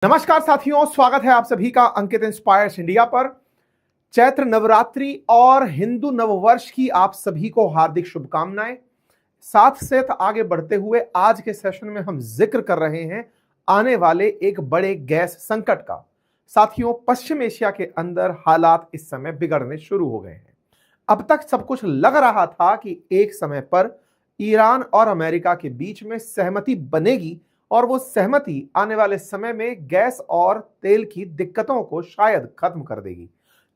नमस्कार साथियों, स्वागत है आप सभी का अंकित इंस्पायर्स इंडिया पर। चैत्र नवरात्रि और हिंदू नववर्ष की आप सभी को हार्दिक शुभकामनाएं। साथ साथ आगे बढ़ते हुए आज के सेशन में हम जिक्र कर रहे हैं आने वाले एक बड़े गैस संकट का। साथियों, पश्चिम एशिया के अंदर हालात इस समय बिगड़ने शुरू हो गए हैं। अब तक सब कुछ लग रहा था कि एक समय पर ईरान और अमेरिका के बीच में सहमति बनेगी और वो सहमति आने वाले समय में गैस और तेल की दिक्कतों को शायद खत्म कर देगी।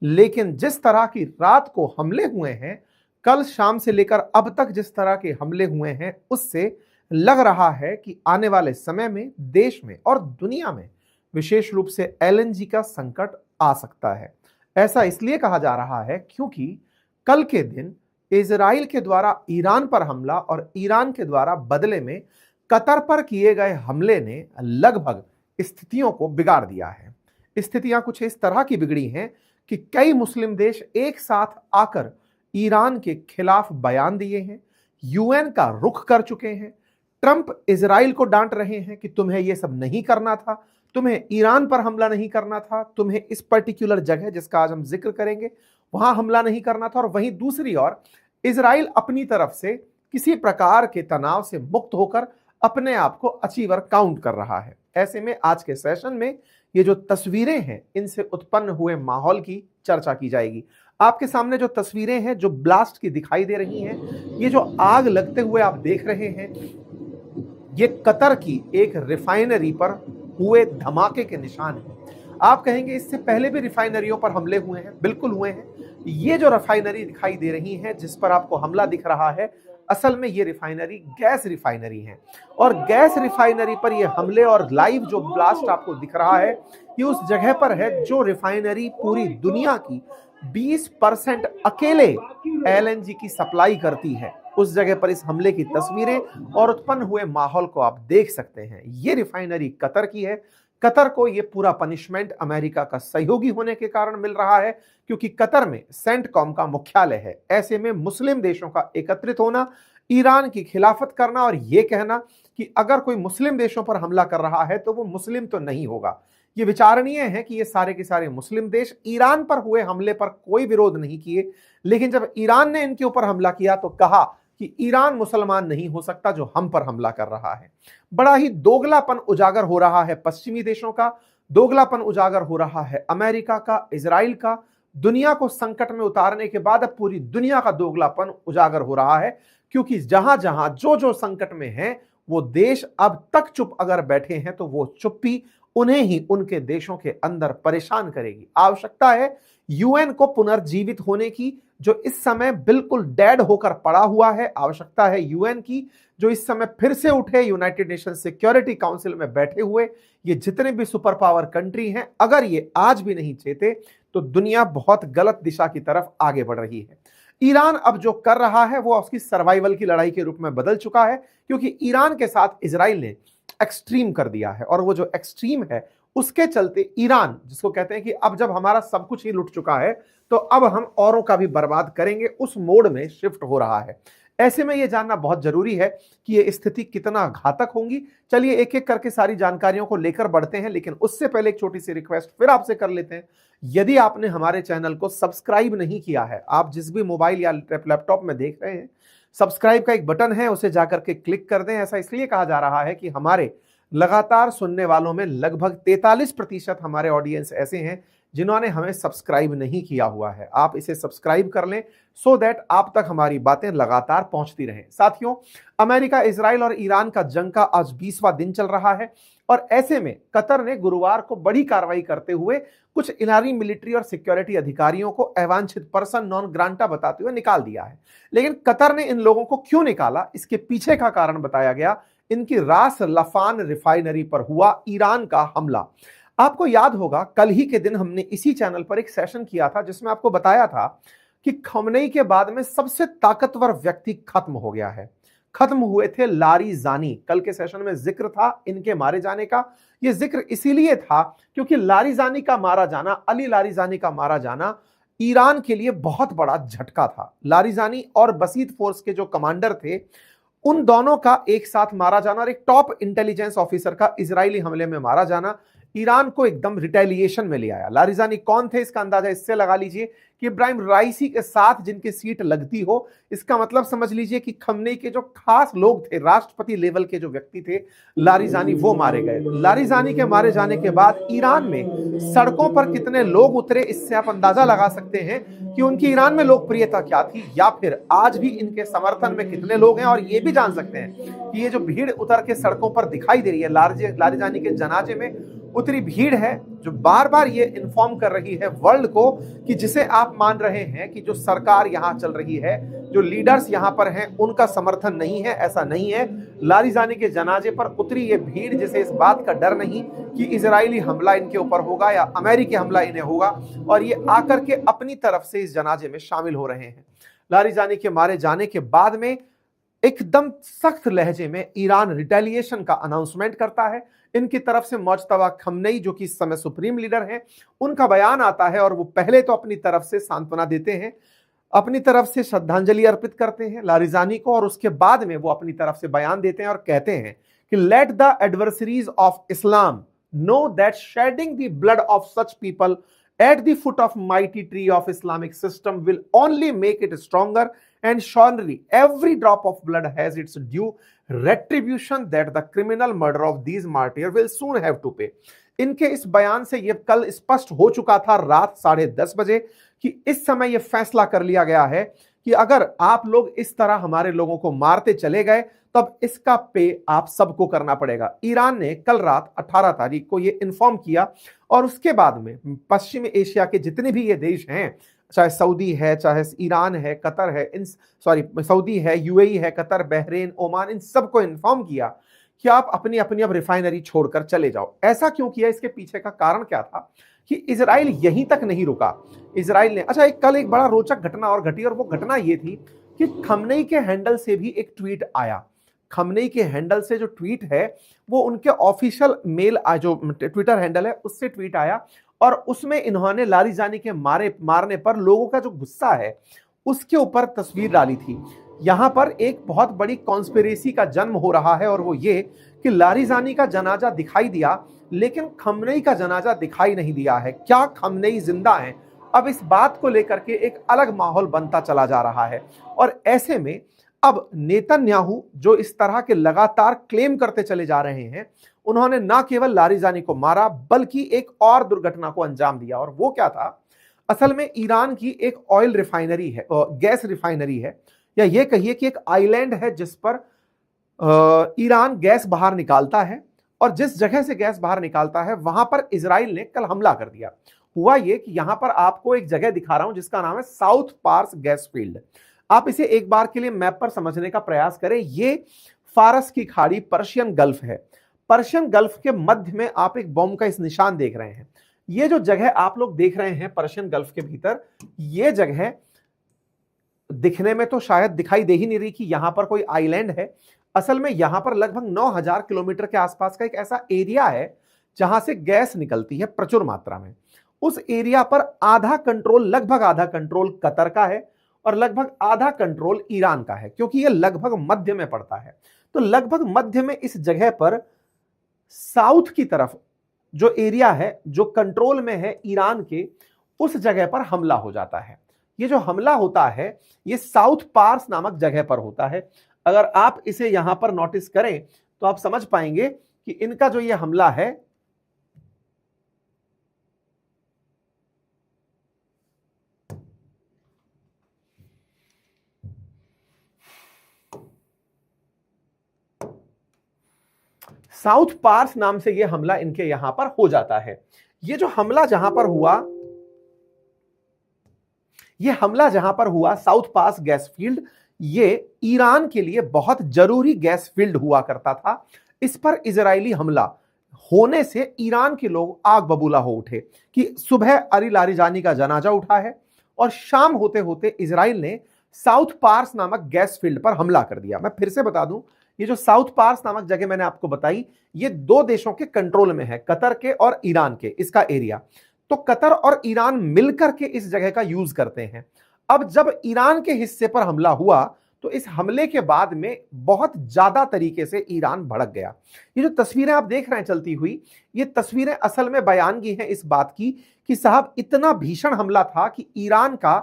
लेकिन जिस तरह की रात को हमले हुए हैं, कल शाम से लेकर अब तक जिस तरह के हमले हुए हैं, उससे लग रहा है कि आने वाले समय में देश में और दुनिया में विशेष रूप से एलएनजी का संकट आ सकता है। ऐसा इसलिए कहा जा रहा है क्योंकि कल के दिन इजराइल के द्वारा ईरान पर हमला और ईरान के द्वारा बदले में कतर पर किए गए हमले ने लगभग स्थितियों को बिगाड़ दिया है। स्थितियां कुछ इस तरह की बिगड़ी हैं कि कई मुस्लिम देश एक साथ आकर ईरान के खिलाफ बयान दिए हैं, यूएन का रुख कर चुके हैं। ट्रंप इजराइल को डांट रहे हैं कि तुम्हें यह सब नहीं करना था, तुम्हें ईरान पर हमला नहीं करना था, तुम्हें इस पर्टिकुलर जगह जिसका आज हम जिक्र करेंगे वहां हमला नहीं करना था। और वहीं दूसरी ओर इजराइल अपनी तरफ से किसी प्रकार के तनाव से मुक्त होकर अपने आप को अचीवर काउंट कर रहा है। ऐसे में आज के सेशन में ये जो तस्वीरें हैं, इनसे उत्पन्न हुए माहौल की चर्चा की जाएगी। आपके सामने जो तस्वीरें हैं जो ब्लास्ट की दिखाई दे रही हैं, ये जो आग लगते हुए आप देख रहे हैं, ये कतर की एक रिफाइनरी पर हुए धमाके के निशान हैं। आप कहेंगे इससे पहले भी रिफाइनरियों पर हमले हुए हैं, बिल्कुल हुए हैं। ये जो रिफाइनरी दिखाई दे रही है जिस पर आपको हमला दिख रहा है, असल में ये रिफाइनरी गैस रिफाइनरी है और गैस रिफाइनरी पर ये हमले और लाइव जो ब्लास्ट आपको दिख रहा है, ये उस जगह पर है जो रिफाइनरी पूरी दुनिया की 20% अकेले एलएनजी की सप्लाई करती है। उस जगह पर इस हमले की तस्वीरें और उत्पन्न हुए माहौल को आप देख सकते हैं। ये रिफाइनरी कतर की है। कतर को ये पूरा पनिशमेंट अमेरिका का सहयोगी होने के कारण मिल रहा है क्योंकि कतर में सेंटकॉम का मुख्यालय है। ऐसे में मुस्लिम देशों का एकत्रित होना, ईरान की खिलाफत करना और ये कहना कि अगर कोई मुस्लिम देशों पर हमला कर रहा है तो वो मुस्लिम तो नहीं होगा। ये विचारणीय है कि ये सारे के सारे मुस्लिम देश ईरान पर हुए हमले पर कोई विरोध नहीं किए, लेकिन जब ईरान ने इनके ऊपर हमला किया तो कहा कि ईरान मुसलमान नहीं हो सकता जो हम पर हमला कर रहा है। बड़ा ही दोगलापन उजागर हो रहा है पश्चिमी देशों का, दोगलापन उजागर हो रहा है अमेरिका का, इजराइल का। दुनिया को संकट में उतारने के बाद अब पूरी दुनिया का दोगलापन उजागर हो रहा है क्योंकि जहां जहां जो जो संकट में है वो देश अब तक चुप अगर बैठे हैं तो वो चुप्पी उन्हें ही उनके देशों के अंदर परेशान करेगी। आवश्यकता है यूएन को पुनर्जीवित होने की, जो इस समय बिल्कुल डेड होकर पड़ा हुआ है। आवश्यकता है यूएन की, जो इस समय फिर से उठे। यूनाइटेड नेशन सिक्योरिटी काउंसिल में बैठे हुए ये जितने भी सुपर पावर कंट्री हैं, अगर ये आज भी नहीं चेते तो दुनिया बहुत गलत दिशा की तरफ आगे बढ़ रही है। ईरान अब जो कर रहा है वो उसकी सर्वाइवल की लड़ाई के रूप में बदल चुका है क्योंकि ईरान के साथ इजराइल ने एक्सट्रीम कर दिया है और वो जो एक्सट्रीम है उसके चलते ईरान, जिसको कहते हैं कि अब जब हमारा सब कुछ ही लुट चुका है तो अब हम औरों का भी बर्बाद करेंगे, उस मोड में शिफ्ट हो रहा है। ऐसे में यह जानना बहुत जरूरी है कि यह स्थिति कितना घातक होंगी। चलिए एक एक करके सारी जानकारियों को लेकर बढ़ते हैं, लेकिन उससे पहले एक छोटी सी रिक्वेस्ट फिर आपसे कर लेते हैं। यदि आपने हमारे चैनल को सब्सक्राइब नहीं किया है, आप जिस भी मोबाइल या लैपटॉप में देख रहे हैं, सब्सक्राइब का एक बटन है, उसे जाकर के क्लिक कर दें। ऐसा इसलिए कहा जा रहा है कि हमारे लगातार सुनने वालों में लगभग 43% हमारे ऑडियंस ऐसे हैं जिन्होंने हमें सब्सक्राइब नहीं किया हुआ है। आप इसे सब्सक्राइब कर लें सो दैट आप तक हमारी बातें लगातार पहुंचती रहें। साथियों, अमेरिका, इजराइल और ईरान का जंग का आज 20वां दिन चल रहा है और ऐसे में कतर ने गुरुवार को बड़ी कार्रवाई करते हुए कुछ ईरानी मिलिट्री और सिक्योरिटी अधिकारियों को अवांछित पर्सन नॉन ग्रांटा बताते हुए निकाल दिया है। लेकिन कतर ने इन लोगों को क्यों निकाला, इसके पीछे का कारण बताया गया। इनकी रास लफान रिफाइनरी पर हुआ ईरान का हमला। आपको याद होगा कल ही के दिन हमने इसी चैनल पर एक सेशन किया था जिसमें आपको बताया था कि खमेनी के बाद में सबसे ताकतवर व्यक्ति खत्म हो गया है। खत्म हुए थे लारिजानी। कल के सेशन में जिक्र था इनके मारे जाने का। यह जिक्र इसीलिए था क्योंकि लारिजानी का मारा जाना, अली लारिजानी का मारा जाना ईरान के लिए बहुत बड़ा झटका था। लारिजानी और बसीत फोर्स के जो कमांडर थे, उन दोनों का एक साथ मारा जाना और एक टॉप इंटेलिजेंस ऑफिसर का इजरायली हमले में मारा जाना ईरान को एकदम रिटेलिएशन में ले आया। लारिजानी कौन थे इसका अंदाजा इससे लगा लीजिए कि इब्राहिम राइसी के साथ जिनकी सीट लगती हो, इसका मतलब समझ लीजिए कि खमनेई के जो खास लोग थे, राष्ट्रपति लेवल के जो व्यक्ति थे लारिजानी, वो मारे गए। लारिजानी के मारे जाने के बाद ईरान में सड़कों पर कितने लोग उतरे, इससे आप अंदाजा लगा सकते हैं कि उनकी ईरान में लोकप्रियता क्या थी, या फिर आज भी इनके समर्थन में कितने लोग हैं। और ये भी जान सकते हैं कि ये जो भीड़ उतर के सड़कों पर दिखाई दे रही है लारिजानी के जनाजे में उतरी भीड़ है, जो बार बार ये इन्फॉर्म कर रही है वर्ल्ड को कि जिसे आप मान रहे हैं कि जो सरकार यहां चल रही है, जो लीडर्स यहां पर हैं, उनका समर्थन नहीं है, ऐसा नहीं है। लारिजानी के जनाजे पर उतरी ये भीड़ जिसे इस बात का डर नहीं कि इजरायली हमला इनके ऊपर होगा या अमेरिकी हमला इन्हें होगा, और ये आकर के अपनी तरफ से इस जनाजे में शामिल हो रहे हैं। लारिजानी के मारे जाने के बाद में एकदम सख्त लहजे में ईरान रिटेलिएशन का अनाउंसमेंट करता है। इनकी तरफ से मुज्तबा खमनेई, जो कि इस समय सुप्रीम लीडर हैं, उनका बयान आता है और वो पहले तो अपनी तरफ से सांत्वना देते हैं, अपनी तरफ से श्रद्धांजलि अर्पित करते हैं लारिजानी को, और उसके बाद में वो अपनी तरफ से बयान देते हैं और कहते हैं कि let the adversaries of Islam know that shedding the blood of such people at the foot of mighty tree of Islamic system will only make it stronger, and surely every drop of blood has its due retribution that the criminal murder of these martyrs will soon have to pay। इनके इस बयान से ये कल स्पष्ट हो चुका था रात 10:30 बजे कि इस समय ये फैसला कर लिया गया है कि अगर आप लोग इस तरह हमारे लोगों को मारते चले गए तब इसका पे आप सबको करना पड़ेगा। ईरान ने कल रात 18 तारीख को ये इन्फॉर्म किया, और उसके बाद में पश्चिम एशिया के जितने भी ये देश हैं, चाहे सऊदी है, चाहे ईरान है, कतर है, सऊदी है, यूएई है, कतर, बहरीन, ओमान, इन सबको इन्फॉर्म किया कि आप अपनी अपनी अब रिफाइनरी छोड़कर चले जाओ। ऐसा क्यों किया, इसके पीछे का कारण क्या था कि इजराइल यहीं तक नहीं रुका। इजराइल ने कल एक बड़ा रोचक घटना और घटी, और वो घटना ये थी कि खमनेई के हैंडल से भी एक ट्वीट आया। खमनेई के हैंडल से जो ट्वीट है वो उनके ऑफिशियल मेल जो ट्विटर हैंडल है उससे ट्वीट आया, और उसमें इन्होंने लारिजानी के मारने पर लोगों का जो गुस्सा है उसके ऊपर तस्वीर डाली थी। यहां पर एक बहुत बड़ी कॉन्स्पिरेसी का जन्म हो रहा है, और वो ये कि लारिजानी का जनाजा दिखाई दिया लेकिन खमनेई का जनाजा दिखाई नहीं दिया है। क्या खमनेई जिंदा हैं? अब इस बात को लेकर के एक अलग माहौल बनता चला जा रहा है, और ऐसे में अब नेतन्याहू जो इस तरह के लगातार क्लेम करते चले जा रहे हैं, उन्होंने ना केवल लारिजानी को मारा बल्कि एक और दुर्घटना को अंजाम दिया। और वो क्या था? असल में ईरान की एक ऑयल रिफाइनरी है, गैस रिफाइनरी है, या ये कहिए कि एक आइलैंड है जिस पर ईरान गैस बाहर निकालता है, और जिस जगह से गैस बाहर निकालता है वहां पर इजराइल ने कल हमला कर दिया। हुआ ये कि यहां पर आपको एक जगह दिखा रहा हूं जिसका नाम है साउथ पार्स गैस फील्ड। आप इसे एक बार के लिए मैप पर समझने का प्रयास करें। ये फारस की खाड़ी, पर्शियन गल्फ है। पर्शियन गल्फ के मध्य में आप एक बॉम्ब का इस निशान देख रहे हैं। ये जो जगह आप लोग देख रहे हैं पर्शियन गल्फ के भीतर, ये जगह दिखने में तो शायद दिखाई दे ही नहीं रही कि यहां पर कोई आइलैंड है। असल में यहां पर लगभग 9000 किलोमीटर के आसपास का एक ऐसा एरिया है जहां से गैस निकलती है प्रचुर मात्रा में। उस एरिया पर लगभग आधा कंट्रोल कतर का है और लगभग आधा कंट्रोल ईरान का है, क्योंकि यह लगभग मध्य में पड़ता है। तो लगभग मध्य में इस जगह पर साउथ की तरफ जो एरिया है, जो कंट्रोल में है ईरान के, उस जगह पर हमला हो जाता है। ये जो हमला होता है ये साउथ पार्स नामक जगह पर होता है। अगर आप इसे यहां पर नोटिस करें तो आप समझ पाएंगे कि इनका जो ये हमला है साउथ पार्स नाम से ये हमला इनके यहां पर हो जाता है। ये जो हमला जहां पर हुआ, ये हमला जहां पर हुआ साउथ पास गैस फील्ड, ये ईरान के लिए बहुत जरूरी गैस फील्ड हुआ करता था। इस पर इजरायली हमला होने से ईरान के लोग आग बबूला हो उठे कि सुबह अली लारिजानी का जनाजा उठा है और शाम होते होते इजराइल ने साउथ पार्स नामक गैस फील्ड पर हमला कर दिया। मैं फिर से बता दूं, ये जो साउथ पार्स नामक जगह मैंने आपको बताई, ये दो देशों के कंट्रोल में है, कतर के और ईरान के, इसका एरिया। तो कतर और ईरान मिलकर के इस जगह का यूज करते हैं। अब जब ईरान के हिस्से पर हमला हुआ तो इस हमले के बाद में बहुत ज्यादा तरीके से ईरान भड़क गया। ये जो तस्वीरें आप देख रहे हैं चलती हुई, ये तस्वीरें असल में बयानगी हैं इस बात की कि साहब इतना भीषण हमला था कि ईरान का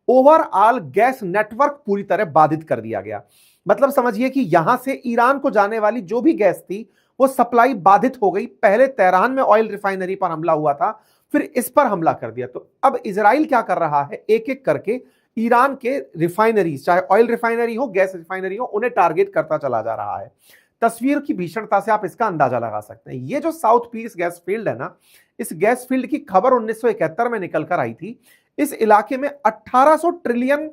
ओवरऑल गैस नेटवर्क पूरी तरह बाधित कर दिया गया। मतलब समझिए कि यहां से ईरान को जाने वाली जो भी गैस थी वो सप्लाई बाधित हो गई। पहले तेहरान में ऑयल रिफाइनरी पर हमला हुआ था, फिर इस पर हमला कर दिया। तो अब इजराइल क्या कर रहा है, एक एक करके ईरान के रिफाइनरी, चाहे ऑयल रिफाइनरी हो, गैस रिफाइनरी हो, उन्हें टारगेट करता चला जा रहा है। तस्वीर की भीषणता से आप इसका अंदाजा लगा सकते हैं। ये जो साउथ पीस गैस फील्ड है ना, इस गैस फील्ड की खबर 1971 में निकल कर आई थी। इस इलाके में 1800 ट्रिलियन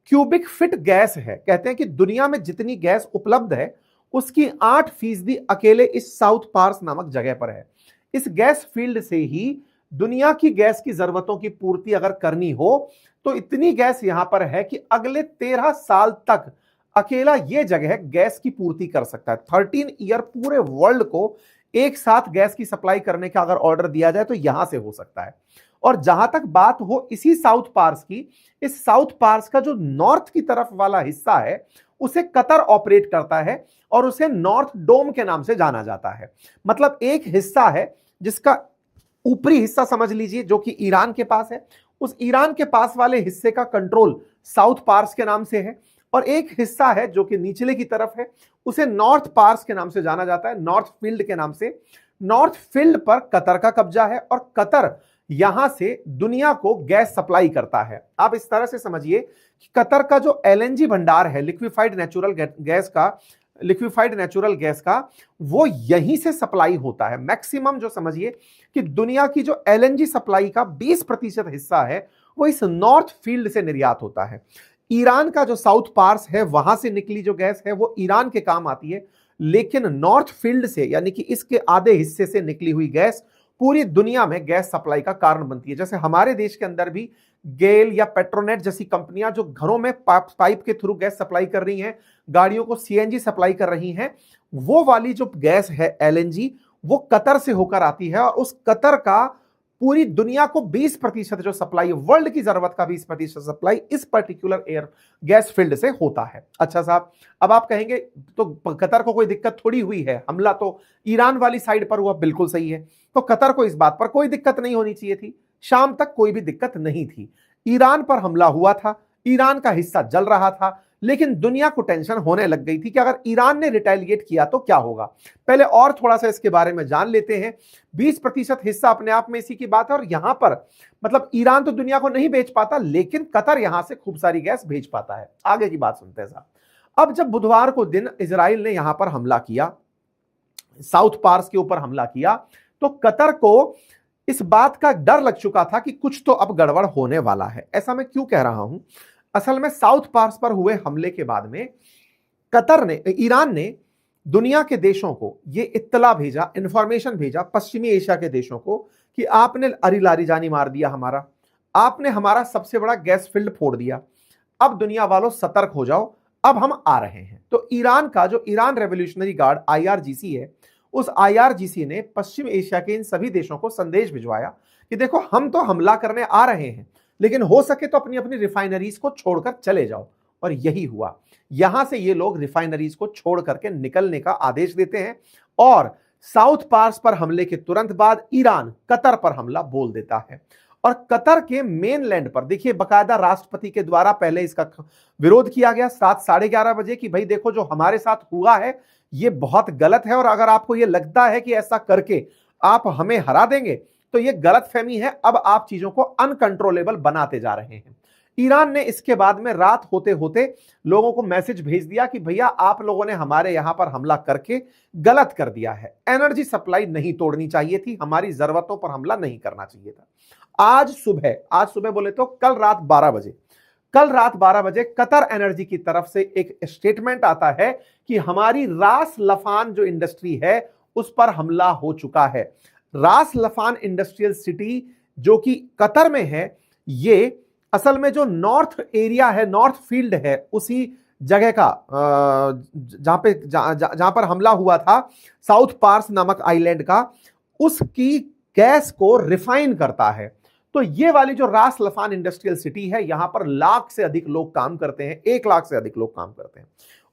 क्यूबिक फिट गैस है। कहते हैं कि दुनिया में जितनी गैस उपलब्ध है उसकी 8% अकेले इस साउथ पार्स नामक जगह पर है। इस गैस फील्ड से ही दुनिया की गैस की जरूरतों की पूर्ति अगर करनी हो तो इतनी गैस यहां पर है कि अगले 13 साल तक अकेला यह जगह गैस की पूर्ति कर सकता है। 13 ईयर पूरे वर्ल्ड को एक साथ गैस की सप्लाई करने का अगर ऑर्डर दिया जाए तो यहां से हो सकता है। और जहां तक बात हो इसी साउथ पार्स की, इस साउथ पार्स का जो नॉर्थ की तरफ वाला हिस्सा है उसे कतर ऑपरेट करता है और उसे नॉर्थ डोम के नाम से जाना जाता है। मतलब एक हिस्सा है जिसका ऊपरी हिस्सा समझ लीजिए जो कि ईरान के पास है, उस ईरान के पास वाले हिस्से का कंट्रोल साउथ पार्स के नाम से है, और एक हिस्सा है जो कि निचले की तरफ है, उसे नॉर्थ पार्स के नाम से जाना जाता है, नॉर्थ फील्ड के नाम से। नॉर्थ फील्ड पर कतर का कब्जा है और कतर यहां से दुनिया को गैस सप्लाई करता है। आप इस तरह से समझिए कि कतर का जो एलएनजी भंडार है, लिक्विफाइड नेचुरल गैस का, वो यहीं से सप्लाई होता है। मैक्सिमम जो समझिए कि दुनिया की जो एलएनजी सप्लाई का 20% हिस्सा है वो इस नॉर्थ फील्ड से निर्यात होता है। ईरान का जो साउथ पार्स है वहां से निकली जो गैस है वो ईरान के काम आती है, लेकिन नॉर्थ फील्ड से यानी कि इसके आधे हिस्से से निकली हुई गैस पूरी दुनिया में गैस सप्लाई का कारण बनती है। जैसे हमारे देश के अंदर भी गेल या पेट्रोनेट जैसी कंपनियां जो घरों में पाइप के थ्रू गैस सप्लाई कर रही हैं, गाड़ियों को सीएनजी सप्लाई कर रही हैं, वो वाली जो गैस है एलएनजी वो कतर से होकर आती है। और उस कतर का पूरी दुनिया को 20% जो सप्लाई, वर्ल्ड की जरूरत का 20% सप्लाई इस पर्टिकुलर एयर गैस फील्ड से होता है। अच्छा साहब, अब आप कहेंगे तो कतर को कोई दिक्कत थोड़ी हुई है, हमला तो ईरान वाली साइड पर हुआ। बिल्कुल सही है, तो कतर को इस बात पर कोई दिक्कत नहीं होनी चाहिए थी। शाम तक कोई भी दिक्कत नहीं थी। ईरान पर हमला हुआ था, ईरान का हिस्सा जल रहा था, लेकिन दुनिया को टेंशन होने लग गई थी कि अगर ईरान ने रिटेलिएट किया तो क्या होगा। पहले और थोड़ा सा इसके बारे में जान लेते हैं। 20% हिस्सा अपने आप में इसी की बात है, और यहां पर मतलब ईरान तो दुनिया को नहीं बेच पाता, लेकिन कतर यहां से खूब सारी गैस भेज पाता है। आगे की बात सुनते हैं साहब। अब जब बुधवार को दिन इजराइल ने यहां पर हमला किया, साउथ पार्स के ऊपर हमला किया, तो कतर को इस बात का डर लग चुका था कि कुछ तो अब गड़बड़ होने वाला है। ऐसा मैं क्यों कह रहा हूं, असल में साउथ पार्स पर हुए हमले के बाद में ईरान ने दुनिया के देशों को ये इत्तला भेजा, इंफॉर्मेशन भेजा पश्चिमी एशिया के देशों को कि आपने अरी लारी जानी मार दिया हमारा, आपने हमारा सबसे बड़ा गैस फील्ड फोड़ दिया, अब दुनिया वालों सतर्क हो जाओ, अब हम आ रहे हैं। तो ईरान का जो ईरान रेवोल्यूशनरी गार्ड IRGC है, उस IRGC ने पश्चिम एशिया के इन सभी देशों को संदेश भिजवाया कि देखो हम तो हमला करने आ रहे हैं, लेकिन हो सके तो अपनी अपनी रिफाइनरीज को छोड़कर चले जाओ। और यही हुआ। यहां से ये लोग रिफाइनरीज को छोड़ करके निकलने का आदेश देते हैं, और साउथ पार्स पर हमले के तुरंत बाद ईरान कतर पर हमला बोल देता है। और कतर के मेनलैंड पर देखिए, बाकायदा राष्ट्रपति के द्वारा पहले इसका विरोध किया गया रात 11:30 बजे कि भाई देखो जो हमारे साथ हुआ है ये बहुत गलत है, और अगर आपको ये लगता है कि ऐसा करके आप हमें हरा देंगे तो ये गलतफहमी है, अब आप चीजों को अनकंट्रोलेबल बनाते जा रहे हैं। ईरान ने इसके बाद में रात होते होते लोगों को मैसेज भेज दिया कि भैया आप लोगों ने हमारे यहां पर हमला करके गलत कर दिया है, एनर्जी सप्लाई नहीं तोड़नी चाहिए थी, हमारी जरूरतों पर हमला नहीं करना चाहिए था। आज सुबह बोले तो कल रात 12 बजे कतर एनर्जी की तरफ से एक स्टेटमेंट आता है कि हमारी रास लफान जो इंडस्ट्री है उस पर हमला हो चुका है। रास लफान इंडस्ट्रियल सिटी जो कि कतर में है, ये असल में जो नॉर्थ एरिया है, नॉर्थ फील्ड है, उसी जगह का जहां पर हमला हुआ था, साउथ पार्स नामक आइलैंड का, उसकी गैस को रिफाइन करता है। तो ये वाली जो रास लफान इंडस्ट्रियल सिटी है, यहां पर लाख से अधिक लोग काम करते हैं, 1 लाख से अधिक लोग काम करते हैं,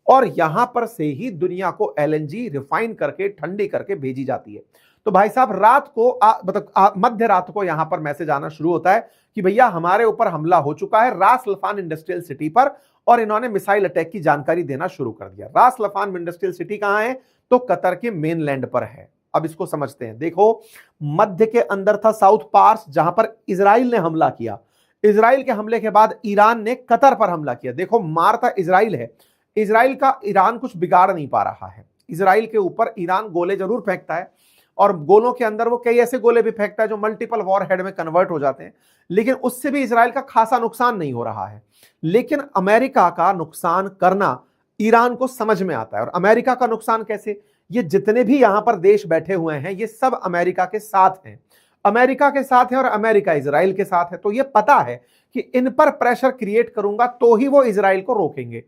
और यहां पर से ही दुनिया को एलएनजी रिफाइन करके ठंडी करके भेजी जाती है। तो भाई साहब रात को मतलब मध्य रात को यहां पर मैसेज आना शुरू होता है कि भैया हमारे ऊपर हमला हो चुका है रास लफान इंडस्ट्रियल सिटी पर, और इन्होंने मिसाइल अटैक की जानकारी देना शुरू कर दिया। रास लफान इंडस्ट्रियल सिटी कहां है? तो कतर के मेनलैंड पर है। अब इसको समझते हैं। देखो, मध्य के अंदर था साउथ पार्स, जहां पर इजराइल ने हमला किया। इजराइल के हमले के बाद ईरान ने कतर पर हमला किया। देखो, मारता इजराइल है, इजराइल का ईरान कुछ बिगाड़ नहीं पा रहा है। इजराइल के ऊपर ईरान गोले जरूर फेंकता है, और गोलों के अंदर वो कई ऐसे गोले भी फेंकता है जो मल्टीपल वॉरहेड में कन्वर्ट हो जाते हैं, लेकिन उससे भी इजराइल का खासा नुकसान नहीं हो रहा है। लेकिन अमेरिका का नुकसान करना ईरान को समझ में आता है। और अमेरिका का नुकसान कैसे? ये जितने भी यहां पर देश बैठे हुए हैं, ये सब अमेरिका के साथ हैं, अमेरिका के साथ है, और अमेरिका इजराइल के साथ है। तो ये पता है कि इन पर प्रेशर क्रिएट करूंगा तो ही वो इजराइल को रोकेंगे।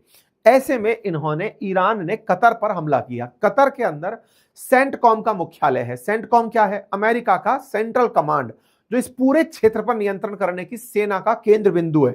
ऐसे में इन्होंने, ईरान ने कतर पर हमला किया। कतर के अंदर सेंटकॉम का मुख्यालय है। सेंटकॉम क्या है? अमेरिका का सेंट्रल कमांड, जो इस पूरे क्षेत्र पर नियंत्रण करने की सेना का केंद्र बिंदु है।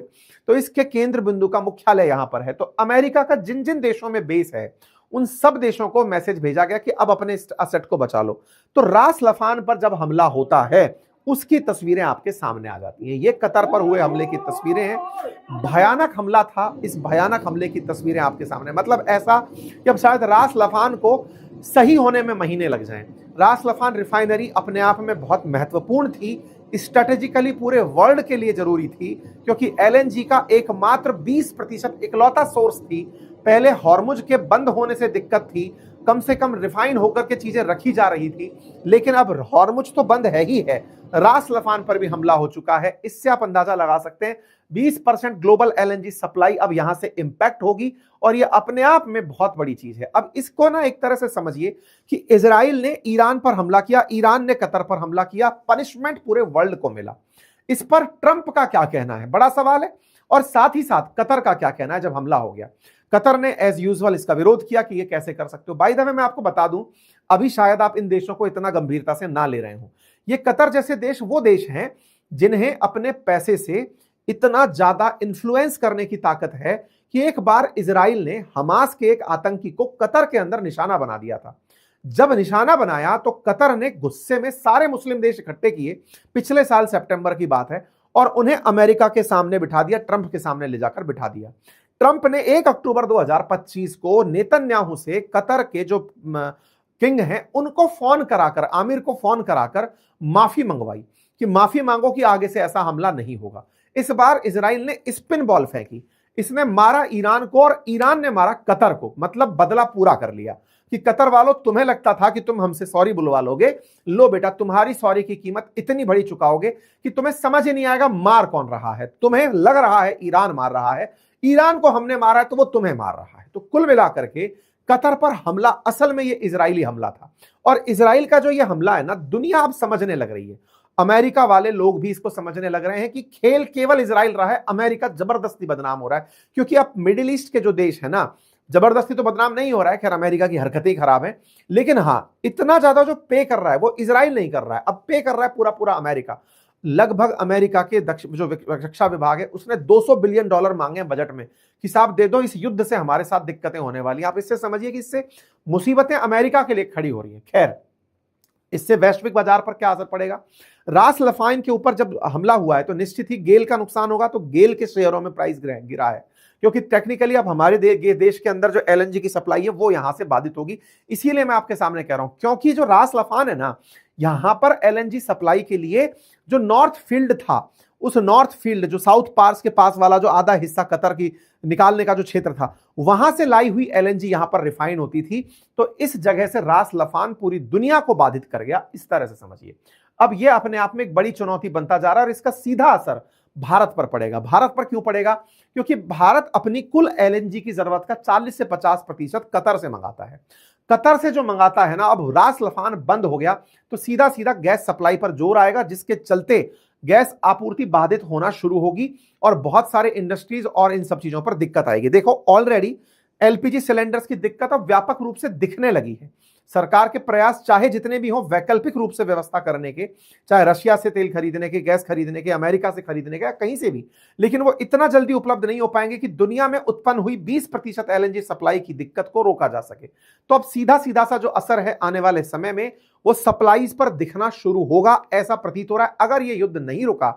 तो इसके केंद्र बिंदु का मुख्यालय यहां पर है। तो अमेरिका का जिन जिन देशों में बेस है, उन सब देशों को मैसेज भेजा गया कि अब अपने असेट को बचा लो। तो रास लफान पर जब हमला होता है, उसकी तस्वीरें आपके सामने आ जाती हैं। ये कतर पर हुए हमले की तस्वीरें हैं। भयानक हमला था। इस भयानक हमले की तस्वीरें आपके सामने, मतलब ऐसा कि अब शायद रास लफान को सही होने में महीने लग जाएं। रास लफान रिफाइनरी अपने आप में बहुत महत्वपूर्ण थी, स्ट्रेटेजिकली पूरे वर्ल्ड के लिए जरूरी थी, क्योंकि एलएनजी का एकमात्र 20% इकलौता सोर्स थी। पहले हॉर्मुज के बंद होने से दिक्कत थी, कम से कम रिफाइन होकर के चीजें रखी जा रही थी, लेकिन अब हॉर्मुज तो बंद है ही है, रास लफान पर भी हमला हो चुका है। इससे आप अंदाजा लगा सकते हैं 20% ग्लोबल एलएनजी सप्लाई अब यहां से इंपैक्ट होगी, और ये अपने आप में बहुत बड़ी चीज है। अब इसको ना एक तरह से समझिए कि इजराइल ने ईरान पर हमला किया, ईरान ने कतर पर हमला किया, पनिशमेंट पूरे वर्ल्ड को मिला। इस पर ट्रंप का क्या कहना है, बड़ा सवाल है। और साथ ही साथ कतर का क्या कहना है जब हमला हो गया। कतर ने एज यूजुअल इसका विरोध किया कि ये कैसे कर सकते हो। बाय द वे मैं आपको बता दूं, अभी शायद आप इन देशों को इतना गंभीरता से ना ले रहे हो। ये कतर जैसे देश वो देश हैं जिन्हें अपने पैसे से इतना ज्यादा इन्फ्लुएंस करने की ताकत है कि एक बार इजराइल ने हमास के एक आतंकी को कतर के अंदर निशाना बना दिया था। जब निशाना बनाया तो कतर ने गुस्से में सारे मुस्लिम देश इकट्ठे किए, पिछले साल सितंबर की बात है, और उन्हें अमेरिका के सामने बिठा दिया, ट्रंप के सामने ले जाकर बिठा दिया। ट्रंप ने 1 अक्टूबर 2025 को नेतन्याहू से कतर के जो किंग हैं उनको फोन कराकर, आमिर को फोन कराकर माफी मंगवाई कि माफी मांगो कि आगे से ऐसा हमला नहीं होगा। इस बार इजराइल ने स्पिन बॉल फेंकी, इसने मारा ईरान को और ईरान ने मारा कतर को, मतलब बदला पूरा कर लिया कि कतर वालों तुम्हें लगता था कि तुम हमसे सॉरी बुलवा लोगे, लो बेटा तुम्हारी सॉरी की कीमत इतनी बड़ी चुकाओगे कि तुम्हें समझ ही नहीं आएगा मार कौन रहा है। तुम्हें लग रहा है ईरान मार रहा है, ईरान को हमने मारा है तो वो तुम्हें मार रहा है। तो कुल मिलाकर के कतर पर हमला असल में ये इजरायली हमला था। और इजराइल का जो ये हमला है ना, दुनिया अब समझने लग रही है, अमेरिका वाले लोग भी इसको समझने लग रहे हैं कि खेल केवल इजराइल रहा है, अमेरिका जबरदस्ती बदनाम हो रहा है। क्योंकि अब मिडिल ईस्ट के जो देश है ना, जबरदस्ती तो बदनाम नहीं हो रहा है, खैर अमेरिका की हरकतें ही खराब हैं, लेकिन हाँ इतना ज्यादा जो पे कर रहा है वो इजराइल नहीं कर रहा है, अब पे कर रहा है पूरा पूरा अमेरिका। लगभग अमेरिका के जो रक्षा विभाग है उसने $200 बिलियन मांगे हैं बजट में कि साहब दे दो, इस युद्ध से हमारे साथ दिक्कतें होने वाली हैं। आप इससे समझिए कि इससे मुसीबतें अमेरिका के लिए खड़ी हो रही हैं। खैर, इससे वैश्विक बाजार पर क्या असर पड़ेगा? रास लफाइन के ऊपर जब हमला हुआ है तो निश्चित ही गेल का नुकसान होगा, तो गेल के शेयरों में प्राइस गिरा है, क्योंकि टेक्निकली अब हमारे देश के अंदर जो एलएनजी की सप्लाई है वो यहां से बाधित होगी। इसीलिए मैं आपके सामने कह रहा हूं, क्योंकि जो रास लफान है ना, यहां पर एलएनजी सप्लाई के लिए जो नॉर्थ फील्ड था, उस नॉर्थ फील्ड जो साउथ पार्स के पास वाला जो आधा हिस्सा कतर की निकालने का जो क्षेत्र था, वहां से लाई हुई एलएनजी यहां पर रिफाइन होती थी। तो इस जगह से रास लफान पूरी दुनिया को बाधित कर गया, इस तरह से समझिए। अब यह अपने आप में एक बड़ी चुनौती बनता जा रहा है और इसका सीधा असर भारत पर पड़ेगा। भारत पर क्यों पड़ेगा? क्योंकि भारत अपनी कुल एलएनजी की जरूरत का 40 से 50% कतर से मंगाता है। कतर से जो मंगाता है ना, अब रास लफान बंद हो गया तो सीधा सीधा गैस सप्लाई पर जोर आएगा, जिसके चलते गैस आपूर्ति बाधित होना शुरू होगी और बहुत सारे इंडस्ट्रीज और इन सब चीजों पर दिक्कत आएगी। देखो, ऑलरेडी एलपीजी सिलेंडर्स की दिक्कत अब व्यापक रूप से दिखने लगी है। सरकार के प्रयास चाहे जितने भी हों वैकल्पिक रूप से व्यवस्था करने के, चाहे रशिया से तेल खरीदने के, गैस खरीदने के, अमेरिका से खरीदने के, कहीं से भी, लेकिन वो इतना जल्दी उपलब्ध नहीं हो पाएंगे कि दुनिया में उत्पन्न हुई 20% एलएनजी सप्लाई की दिक्कत को रोका जा सके। तो अब सीधा सीधा सा जो असर है आने वाले समय में वो सप्लाईज पर दिखना शुरू होगा, ऐसा प्रतीत हो रहा है। अगर ये युद्ध नहीं रुका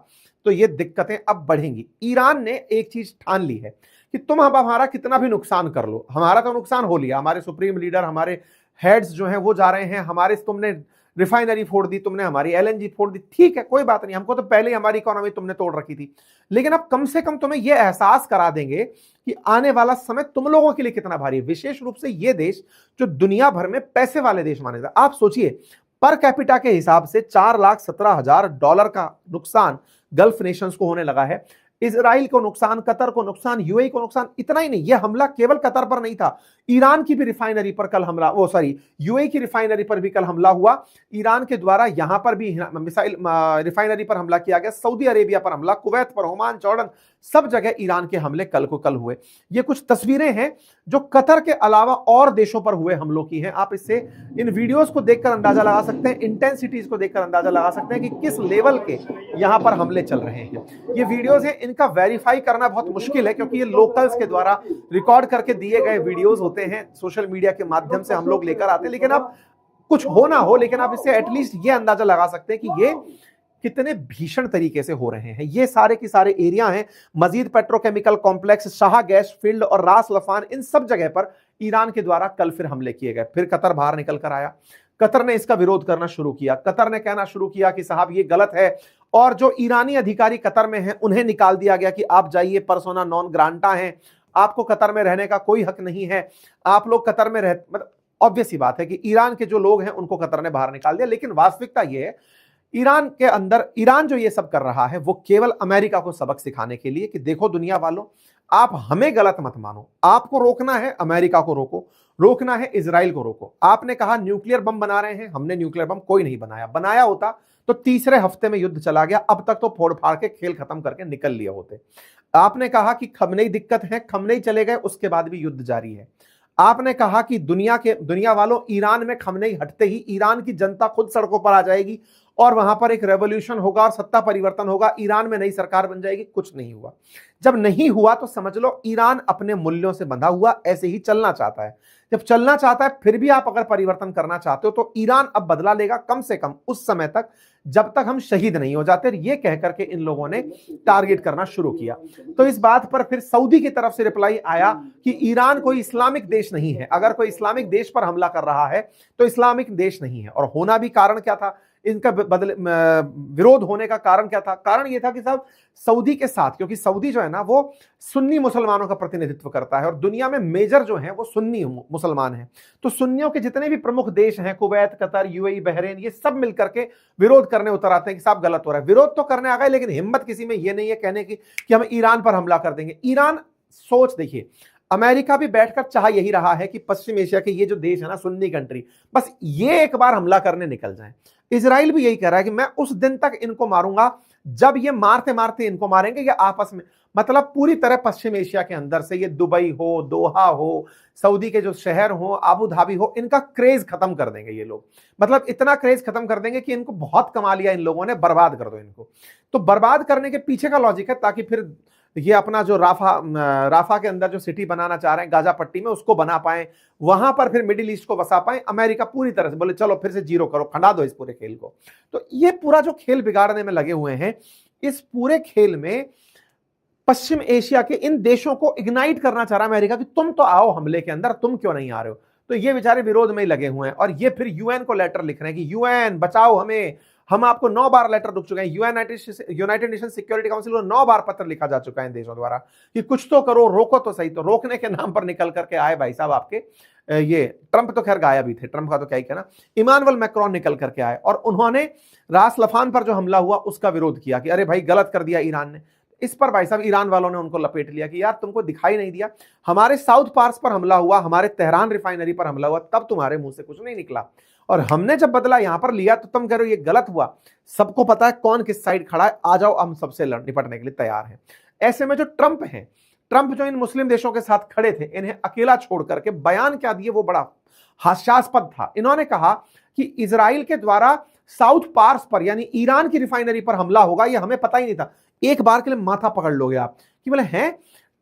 तो ये दिक्कतें अब बढ़ेंगी। ईरान ने एक चीज ठान ली है कि तुम अब हमारा कितना भी नुकसान कर लो, हमारा तो नुकसान हो लिया, हमारे सुप्रीम लीडर, हमारे हेड्स जो हैं वो जा रहे हैं, हमारे तुमने रिफाइनरी फोड़ दी, तुमने हमारी एलएनजी फोड़ दी, ठीक है कोई बात नहीं, हमको तो पहले ही हमारी इकोनॉमी तुमने तोड़ रखी थी, लेकिन अब कम से कम तुम्हें यह एहसास करा देंगे कि आने वाला समय तुम लोगों के लिए कितना भारी है, विशेष रूप से ये देश जो दुनिया भर में पैसे वाले देश माने जाते। आप सोचिए पर कैपिटा के हिसाब से $4,17,000 का नुकसान गल्फ नेशंस को होने लगा है। इजराइल को नुकसान, कतर को नुकसान, यूएई को नुकसान। इतना ही नहीं, यह हमला केवल कतर पर नहीं था, ईरान की भी रिफाइनरी पर कल हमला, यूएई की रिफाइनरी पर भी कल हमला हुआ। ईरान के द्वारा यहां पर भी मिसाइल रिफाइनरी पर हमला किया गया, सऊदी अरेबिया पर हमला, कुवैत पर, ओमान, जॉर्डन, सब जगह ईरान के हमले कल को कल हुए। ये कुछ तस्वीरें हैं जो कतर के अलावा और देशों पर हुए हमलों की हैं। आप इससे इन वीडियोस को देखकर अंदाजा लगा सकते हैं, इंटेंसिटीज को देखकर अंदाजा लगा सकते हैं कि किस लेवल के यहां पर हमले चल रहे हैं। ये वीडियोस हैं, इनका वेरीफाई करना बहुत मुश्किल है क्योंकि ये लोकल्स के द्वारा रिकॉर्ड करके दिए गए वीडियोस होते हैं, सोशल मीडिया के माध्यम से हम लोग लेकर आते हैं। लेकिन अब कुछ हो ना हो, लेकिन आप इससे एटलीस्ट ये अंदाजा लगा सकते हैं कि ये कितने भीषण तरीके से हो रहे हैं। ये सारे के सारे एरिया हैं, Mesaieed petrochemical complex, Shah gas field और रास लफान, इन सब जगह पर ईरान के द्वारा कल फिर हमले किए गए। फिर कतर बाहर निकल कर आया, कतर ने इसका विरोध करना शुरू किया। कतर ने कहना शुरू किया कि साहब ये गलत है, और जो ईरानी अधिकारी कतर में हैं उन्हें निकाल दिया गया कि आप जाइए, पर्सोना नॉन ग्रांटा हैं, आपको कतर में रहने का कोई हक नहीं है, आप लोग कतर में रह, मतलब ऑब्वियस ही बात है कि ईरान के जो लोग हैं उनको कतर ने बाहर निकाल दिया। लेकिन वास्तविकता ये है, ईरान के अंदर ईरान जो ये सब कर रहा है वो केवल अमेरिका को सबक सिखाने के लिए कि देखो दुनिया वालों, आप हमें गलत मत मानो, आपको रोकना है अमेरिका को रोको, रोकना है इजराइल को रोको। आपने कहा न्यूक्लियर बम बना रहे हैं, हमने न्यूक्लियर बम कोई नहीं बनाया, बनाया होता तो तीसरे हफ्ते में युद्ध चला गया, अब तक तो फोड़ फाड़ के खेल खत्म करके निकल लिए होते। आपने कहा कि खमनेई दिक्कत है, खमनेई चले गए, उसके बाद भी युद्ध जारी है। आपने कहा कि दुनिया वालों, ईरान में खमनेई हटते ही ईरान की जनता खुद सड़कों पर आ जाएगी और वहां पर एक रेवोल्यूशन होगा और सत्ता परिवर्तन होगा, ईरान में नई सरकार बन जाएगी। कुछ नहीं हुआ। जब नहीं हुआ तो समझ लो ईरान अपने मूल्यों से बंधा हुआ ऐसे ही चलना चाहता है। जब चलना चाहता है, फिर भी आप अगर परिवर्तन करना चाहते हो तो ईरान अब बदला लेगा, कम से कम उस समय तक जब तक हम शहीद नहीं हो जाते। ये कह करके इन लोगों ने टारगेट करना शुरू किया। तो इस बात पर फिर सऊदी की तरफ से रिप्लाई आया कि ईरान कोई इस्लामिक देश नहीं है, अगर कोई इस्लामिक देश पर हमला कर रहा है तो इस्लामिक देश नहीं है। और होना भी कारण क्या था, इनका विरोध होने का कारण क्या था? कारण यह था कि साहब सऊदी के साथ, क्योंकि सऊदी जो है ना वो सुन्नी मुसलमानों का प्रतिनिधित्व करता है और दुनिया में मेजर जो है वो सुन्नी मुसलमान हैं, तो सुन्नियों के जितने भी प्रमुख देश हैं, कुवैत, कतर, यूएई, बहरीन, ये सब मिलकर के विरोध करने उतर आते हैं कि साहब गलत हो रहा है। विरोध तो करने आ गए, लेकिन हिम्मत किसी में ये नहीं है कहने की कि हम ईरान पर हमला कर देंगे। ईरान, सोच देखिए, अमेरिका भी बैठकर चाह यही रहा है कि पश्चिम एशिया के ये जो देश है ना, सुन्नी कंट्री, बस ये एक बार हमला करने निकल जाएं। इजराइल भी यही कह रहा है कि मैं उस दिन तक इनको मारूंगा जब ये मारते मारते इनको मारेंगे, या आपस में, मतलब पूरी तरह पश्चिम एशिया के अंदर से, ये दुबई हो, दोहा हो, सऊदी के जो शहर हो, आबू धाबी हो, इनका क्रेज खत्म कर देंगे ये लोग। मतलब इतना क्रेज खत्म कर देंगे कि इनको बहुत कमा लिया इन लोगों ने, बर्बाद कर दो इनको। तो बर्बाद करने के पीछे का लॉजिक है ताकि फिर ये अपना जो राफा के अंदर जो सिटी बनाना चाह रहे हैं गाजा पट्टी में, उसको बना पाए, वहां पर फिर मिडिल ईस्ट को बसा पाए। अमेरिका पूरी तरह से बोले चलो फिर से जीरो करो, खंडा दो इस पूरे खेल को। तो ये पूरा जो खेल बिगाड़ने में लगे हुए हैं, इस पूरे खेल में पश्चिम एशिया के इन देशों को इग्नाइट करना चाह रहा है अमेरिका कि तुम तो आओ हमले के अंदर, तुम क्यों नहीं आ रहे हो। तो ये बेचारे विरोध में ही लगे हुए हैं और ये फिर यूएन को लेटर लिख रहे हैं कि यूएन बचाओ हमें, हम आपको 9 बार लेटर लिख चुके हैं। यूनाइटेड नेशन सिक्योरिटी काउंसिल को 9 बार पत्र लिखा जा चुका है इन देशों द्वारा कि कुछ तो करो, रोको तो सही। तो रोकने के नाम पर निकल करके आए भाई साहब आपके ये ट्रंप, तो खैर गायब ही थे, ट्रंप का तो क्या ही कहना, इमानुएल मैक्रोन निकल करके आए और उन्होंने रास लफान पर जो हमला हुआ उसका विरोध किया कि अरे भाई गलत कर दिया ईरान ने। इस पर भाई साहब ईरान वालों ने उनको लपेट लिया कि यार तुमको दिखाई नहीं दिया, हमारे साउथ पार्स पर हमला हुआ, हमारे तेहरान रिफाइनरी पर हमला हुआ, तब तुम्हारे मुंह से कुछ नहीं निकला, और हमने जब बदला यहां पर लिया तो तुम कह रहे हो ये गलत हुआ। सबको पता है कौन किस साइड खड़ा है, आ जाओ हम सबसे निपटने के लिए तैयार हैं। ऐसे में जो ट्रंप हैं, ट्रंप जो इन मुस्लिम देशों के साथ खड़े थे, इन्हें अकेला छोड़ करके बयान क्या दिए वो बड़ा हास्यास्पद था। इन्होंने कहा कि इजराइल के द्वारा साउथ पार्स पर यानी ईरान की रिफाइनरी पर हमला होगा, ये हमें पता ही नहीं था। एक बार के लिए माथा पकड़ लोगे आप कि बोले हैं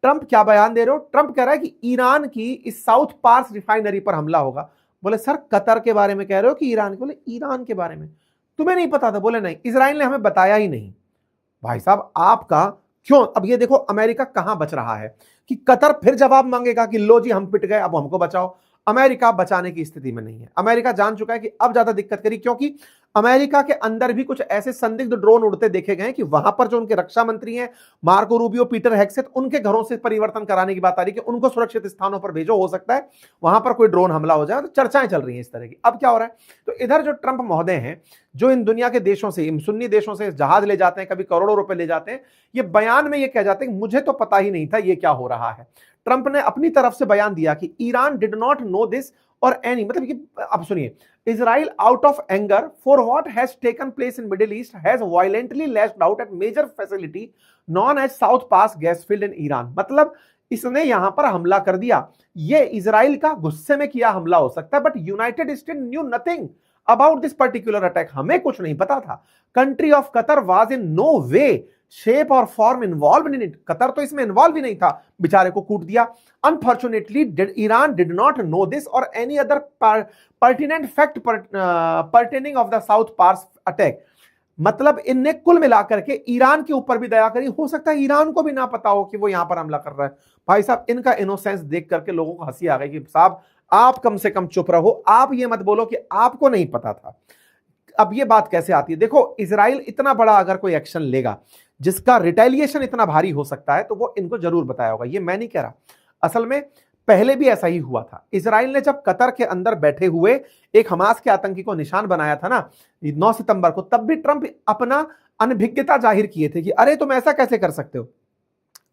ट्रंप क्या बयान दे रहे हो। ट्रंप कह रहा है कि ईरान की इस साउथ पार्स रिफाइनरी पर हमला होगा। बोले सर कतर के बारे में कह रहे हो कि ईरान के? बोले ईरान के बारे में तुम्हें नहीं पता था? बोले नहीं, इजराइल ने हमें बताया ही नहीं। भाई साहब आपका क्यों? अब ये देखो अमेरिका कहां बच रहा है कि कतर फिर जवाब मांगेगा कि लो जी हम पिट गए अब हमको बचाओ। अमेरिका बचाने की स्थिति में नहीं है। अमेरिका जान चुका है कि अब ज्यादा दिक्कत करी, क्योंकि अमेरिका के अंदर भी कुछ ऐसे संदिग्ध ड्रोन उड़ते देखे गए कि वहां पर जो उनके रक्षा मंत्री हैं मार्को रूबियो, पीटर हेगसेथ, उनके घरों से परिवर्तन कराने की बात आ रही कि उनको सुरक्षित स्थानों पर भेजो, हो सकता है वहां पर कोई ड्रोन हमला हो जाए। तो चर्चाएं चल रही हैं इस तरह की। अब क्या हो रहा है, तो इधर जो ट्रंप महोदय हैं जो इन दुनिया के देशों से, इन सुन्नी देशों से जहाज ले जाते हैं, कभी करोड़ों रुपए ले जाते हैं, ये बयान में ये कह जाते हैं कि मुझे तो पता ही नहीं था ये क्या हो रहा है। ट्रंप ने अपनी तरफ से बयान दिया कि Iran did not know this or any, मतलब कि अब सुनिए, Israel out of anger for what has taken place in Middle East has violently lashed out at major facility known as South Pars gas field in Iran. मतलब इसने यहां पर हमला कर दिया। ये इजराइल का गुस्से में किया हमला हो सकता है, but United States knew nothing about this particular attack. हमें कुछ नहीं पता था। Country of Qatar was in no way shape or form involve in it. Qatar तो इसमें इन्वॉल्व ही नहीं था, बेचारे को कूट दिया। Unfortunately Iran did not know this or any other pertinent fact pertaining of the South Pars attack. मतलब इनने कुल मिलाकर के ईरान के ऊपर भी दया करी। हो सकता है ईरान को भी ना पता हो कि वो यहां पर हमला कर रहा है। भाई साहब इनका इनोसेंस देख करके लोगों को हंसी आ गई कि साहब आप कम से कम चुप रहो, आप ये मत बोलो कि आपको नहीं पता था। अब ये बात कैसे आती है, देखो इजराइल इतना बड़ा अगर कोई एक्शन लेगा जिसका रिटेलिएशन इतना भारी हो सकता है तो वो इनको जरूर बताया होगा। ये मैं नहीं कह रहा, असल में पहले भी ऐसा ही हुआ था। इजराइल ने जब कतर के अंदर बैठे हुए एक हमास के आतंकी को निशान बनाया था ना 9 सितंबर को, तब भी ट्रंप अपना अनभिज्ञता जाहिर किए थे कि अरे तुम ऐसा कैसे कर सकते हो।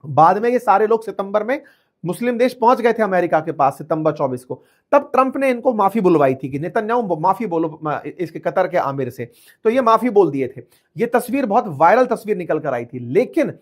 बाद में ये सारे लोग सितंबर में मुस्लिम देश पहुंच गए थे अमेरिका के पास सितंबर 24 को, तब ट्रंप ने इनको माफी बुलवाई थी कि नेतन्याहू माफी बोलो इसके कतर के आमिर से, तो ये माफी बोल दिए थे। ये तस्वीर बहुत वायरल तस्वीर निकल कर आई थी, लेकिन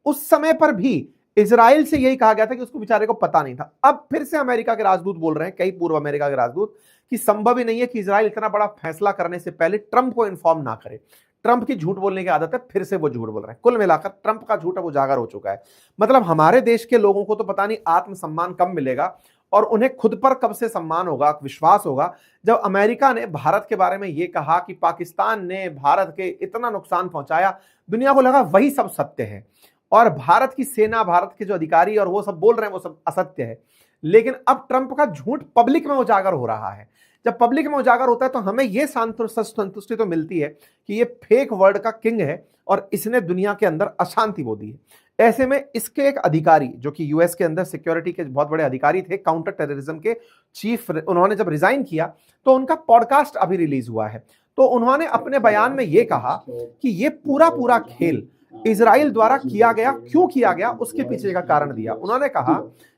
उस समय पर भी इजराइल से यही कहा गया था कि उसको बेचारे को पता नहीं था। अब फिर से अमेरिका के राजदूत बोल रहे हैं, कई पूर्व अमेरिका के राजदूत, कि संभव ही नहीं है कि इजराइल इतना बड़ा फैसला करने से पहले ट्रंप को इन्फॉर्म ना करे। ट्रंप की झूठ बोलने की आदत है, फिर से वो झूठ बोल रहे हैं। कुल मिलाकर ट्रंप का झूठ अब उजागर हो चुका है। मतलब हमारे देश के लोगों को तो पता नहीं आत्मसम्मान कब मिलेगा और उन्हें खुद पर कब से सम्मान होगा, विश्वास होगा, जब अमेरिका ने भारत के बारे में यह कहा कि पाकिस्तान ने भारत के इतना नुकसान पहुंचाया, दुनिया को लगा वही सब सत्य है और भारत की सेना, भारत के जो अधिकारी और वो सब बोल रहे हैं वो सब असत्य है। लेकिन अब ट्रंप का झूठ पब्लिक में उजागर हो रहा है। जब पब्लिक में उजागर होता है तो हमें यह संतुष्टि तो मिलती है कि ये फेक वर्ल्ड का किंग है और इसने दुनिया के अंदर अशांति बो दी है। ऐसे में इसके एक अधिकारी जो कि यूएस के अंदर सिक्योरिटी के बहुत बड़े अधिकारी थे, काउंटर टेररिज्म के चीफ, उन्होंने जब रिजाइन किया तो उनका पॉडकास्ट अभी रिलीज हुआ है। तो उन्होंने अपने बयान में यह कहा कि ये पूरा खेल इजराइल द्वारा किया गया, क्यों किया गया, उसके पीछे का कारण दिया। उन्होंने कहा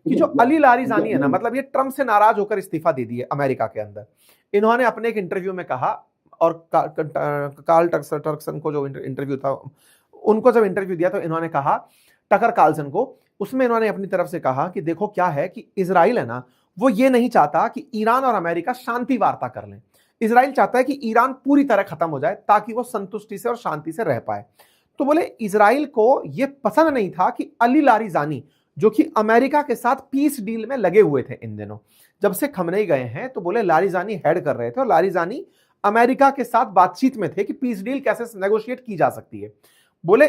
कि जो अली लारिजानी है ना, मतलब ये ट्रंप से नाराज होकर इस्तीफा दे दिए अमेरिका के अंदर। इन्होंने अपने एक इंटरव्यू में कहा, और कार्ल टर्कसन को जो इंटरव्यू था, उनको जब इंटरव्यू दिया तो इन्होंने कहा, टकर कार्लसन को, उसमें इन्होंने अपनी तरफ से कहा कि देखो क्या है कि इजराइल है ना, वो ये नहीं चाहता कि ईरान और अमेरिका शांति वार्ता कर लें। इजराइल चाहता है कि ईरान पूरी तरह खत्म हो जाए ताकि वो संतुष्टि से और शांति से रह पाए। तो बोले इजराइल को यह पसंद नहीं था कि अली लारिजानी जो कि अमेरिका के साथ पीस डील में लगे हुए थे इन दिनों, जब से खमनेई गए हैं, तो बोले लारिजानी हेड कर रहे थे और लारिजानी अमेरिका के साथ बातचीत में थे कि पीस डील कैसे नेगोशिएट की जा सकती है। बोले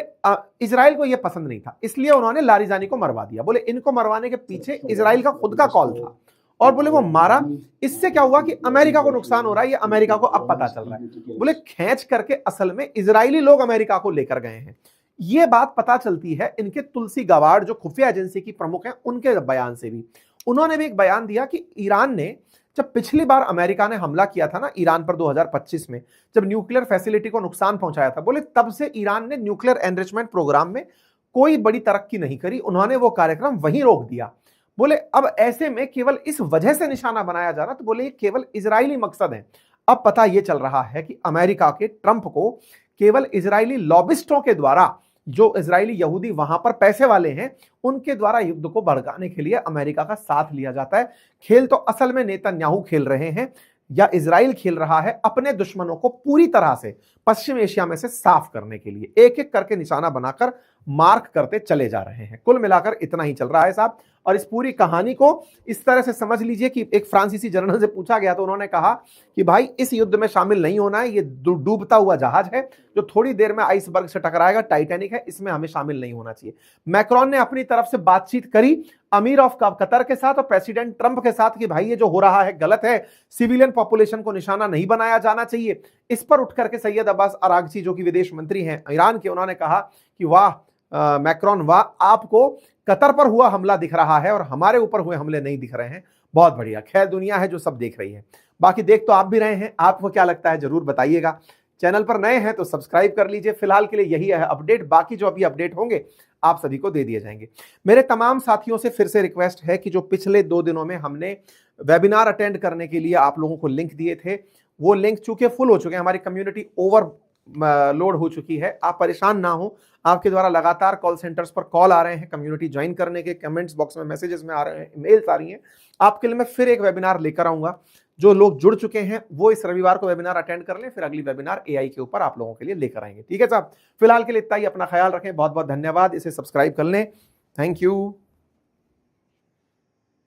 इजराइल को यह पसंद नहीं था, इसलिए उन्होंने लारिजानी को मरवा दिया। बोले इनको मरवाने के पीछे इजराइल का खुद का कॉल था और बोले वो मारा। इससे क्या हुआ कि अमेरिका को नुकसान हो रहा है, ये अमेरिका को अब पता चल रहा है। बोले खींच करके असल में इजरायली लोग अमेरिका को लेकर गए हैं। ये बात पता चलती है इनके तुलसी गवाड़ जो खुफिया एजेंसी की प्रमुख हैं उनके बयान से भी। उन्होंने भी एक बयान दिया कि ईरान ने, जब पिछली बार अमेरिका ने हमला किया था ना ईरान पर 2025 में, जब न्यूक्लियर फैसिलिटी को नुकसान पहुंचाया था, बोले तब से ईरान ने न्यूक्लियर एनरिचमेंट प्रोग्राम में कोई बड़ी तरक्की नहीं करी, उन्होंने वो कार्यक्रम वहीं रोक दिया। बोले अब ऐसे में केवल इस वजह से निशाना बनाया जा रहा, तो बोले ये केवल इजरायली मकसद है। अब पता यह चल रहा है कि अमेरिका के ट्रंप को केवल इजरायली लॉबिस्टों के द्वारा जो इजरायली यहूदी वहां पर पैसे वाले हैं, उनके द्वारा युद्ध को भड़काने के लिए अमेरिका का साथ लिया जाता है। खेल तो असल में नेतन्याहू खेल रहे हैं, या इजराइल खेल रहा है अपने दुश्मनों को पूरी तरह से पश्चिम एशिया में से साफ करने के लिए। एक एक करके निशाना बनाकर मार्क करते चले जा रहे हैं। कुल मिलाकर इतना ही चल रहा है साहब। और इस पूरी कहानी को इस तरह से समझ लीजिए कि एक फ्रांसीसी जनरल से पूछा गया तो उन्होंने कहा कि भाई इस युद्ध में शामिल नहीं होना है, ये डूबता हुआ जहाज है जो थोड़ी देर में आइसबर्ग से टकराएगा, टाइटैनिक है, इसमें हमें शामिल नहीं होना चाहिए। मैक्रोन ने अपनी तरफ से बातचीत करी अमीर ऑफ कतर के साथ और प्रेसिडेंट ट्रंप के साथ कि भाई ये जो हो रहा है गलत है, सिविलियन पॉपुलेशन को निशाना नहीं बनाया जाना चाहिए। इस पर उठ करके सैयद अब्बास अरागची जो कि विदेश मंत्री हैं ईरान के, उन्होंने कहा कि वाह मैक्रोन वाह, आपको कतर पर हुआ हमला दिख रहा है और हमारे ऊपर हुए हमले नहीं दिख रहे हैं, बहुत बढ़िया। खैर दुनिया है जो सब देख रही है, बाकी देख तो आप भी रहे हैं, आपको क्या लगता है जरूर बताइएगा। चैनल पर नए हैं तो सब्सक्राइब कर लीजिए। फिलहाल के लिए यही है अपडेट, बाकी जो अभी अपडेट होंगे आप सभी को दे दिए जाएंगे। मेरे तमाम साथियों से फिर से रिक्वेस्ट है कि जो पिछले 2 दिनों में हमने वेबिनार अटेंड करने के लिए आप लोगों को लिंक दिए थे, वो लिंक चूंकि फुल हो चुके हैं, हमारी कम्युनिटी ओवर लोड हो चुकी है। आप परेशान ना हो, आपके द्वारा लगातार कॉल सेंटर्स पर कॉल आ रहे हैं कम्युनिटी ज्वाइन करने के, कमेंट्स बॉक्स में मैसेजेस में आ रहे हैं, ईमेल्स आ रही हैं। आपके लिए मैं फिर एक वेबिनार लेकर आऊंगा। जो लोग जुड़ चुके हैं वो इस रविवार को वेबिनार अटेंड कर लें, फिर अगली वेबिनार एआई के ऊपर आप लोगों के लिए लेकर आएंगे। ठीक है साहब, फिलहाल के लिए इतना ही। अपना ख्याल रखें, बहुत बहुत धन्यवाद। इसे सब्सक्राइब कर लें। Thank you.